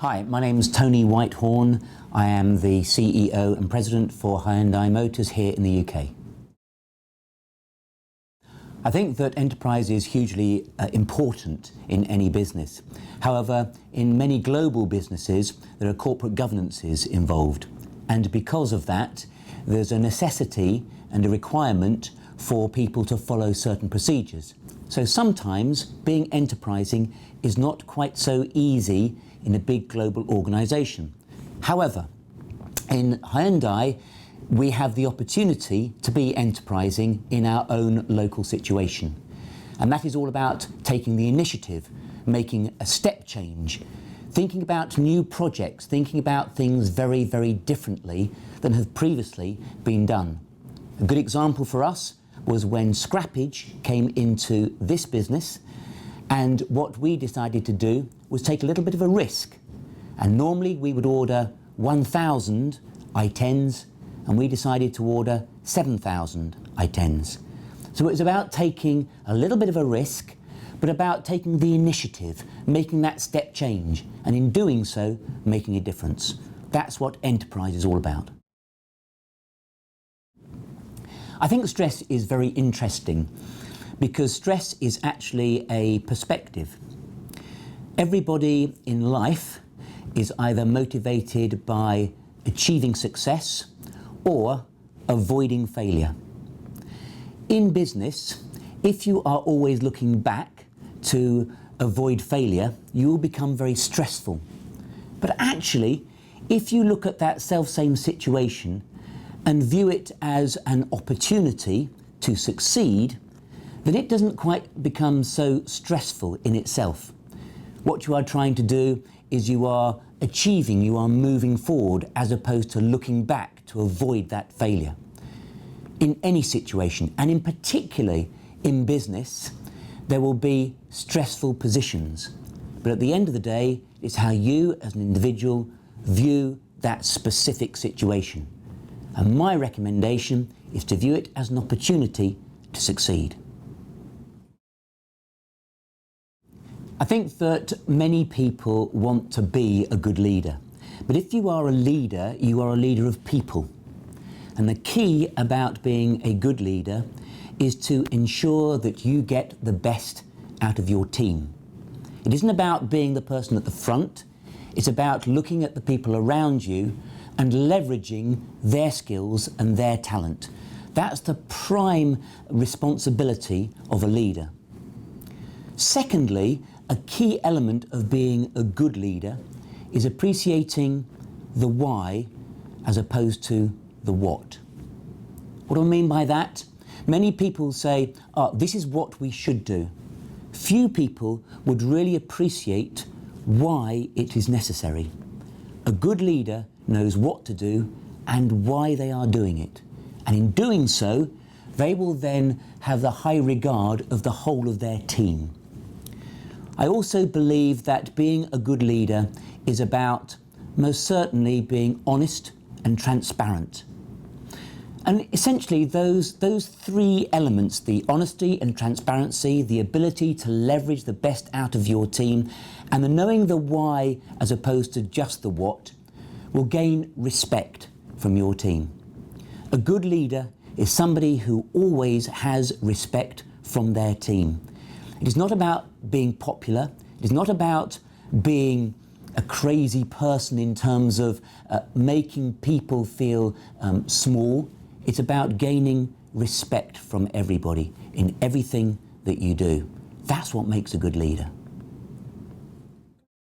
Hi, my name's Tony Whitehorn. I am the CEO and President for Hyundai Motors here in the UK. I think that enterprise is hugely important in any business. However, in many global businesses, there are corporate governances involved. And because of that, there's a necessity and a requirement for people to follow certain procedures. So sometimes being enterprising is not quite so easy in a big global organisation. However, in Hyundai, we have the opportunity to be enterprising in our own local situation. And that is all about taking the initiative, making a step change, thinking about new projects, thinking about things very, very differently than have previously been done. A good example for us was when scrappage came into this business, and what we decided to do was take a little bit of a risk. And normally we would order 1,000 I-10s, and we decided to order 7,000 I-10s. So it was about taking a little bit of a risk, but about taking the initiative, making that step change, and in doing so, making a difference. That's what enterprise is all about. I think stress is very interesting because stress is actually a perspective. Everybody in life is either motivated by achieving success or avoiding failure. In business, if you are always looking back to avoid failure, you will become very stressful. But actually, if you look at that self-same situation and view it as an opportunity to succeed, then it doesn't quite become so stressful in itself. What you are trying to do is you are achieving, you are moving forward as opposed to looking back to avoid that failure. In any situation, and in particularly in business, there will be stressful positions. But at the end of the day, it's how you as an individual view that specific situation. And my recommendation is to view it as an opportunity to succeed. I think that many people want to be a good leader. But if you are a leader, you are a leader of people. And the key about being a good leader is to ensure that you get the best out of your team. It isn't about being the person at the front. It's about looking at the people around you and leveraging their skills and their talent. That's the prime responsibility of a leader. Secondly, a key element of being a good leader is appreciating the why as opposed to the what. What do I mean by that? Many people say, this is what we should do. Few people would really appreciate why it is necessary. A good leader knows what to do and why they are doing it. And in doing so, they will then have the high regard of the whole of their team. I also believe that being a good leader is about most certainly being honest and transparent. And essentially those three elements, the honesty and transparency, the ability to leverage the best out of your team, and the knowing the why as opposed to just the what, will gain respect from your team. A good leader is somebody who always has respect from their team. It is not about being popular. It is not about being a crazy person in terms of making people feel small. It's about gaining respect from everybody in everything that you do. That's what makes a good leader.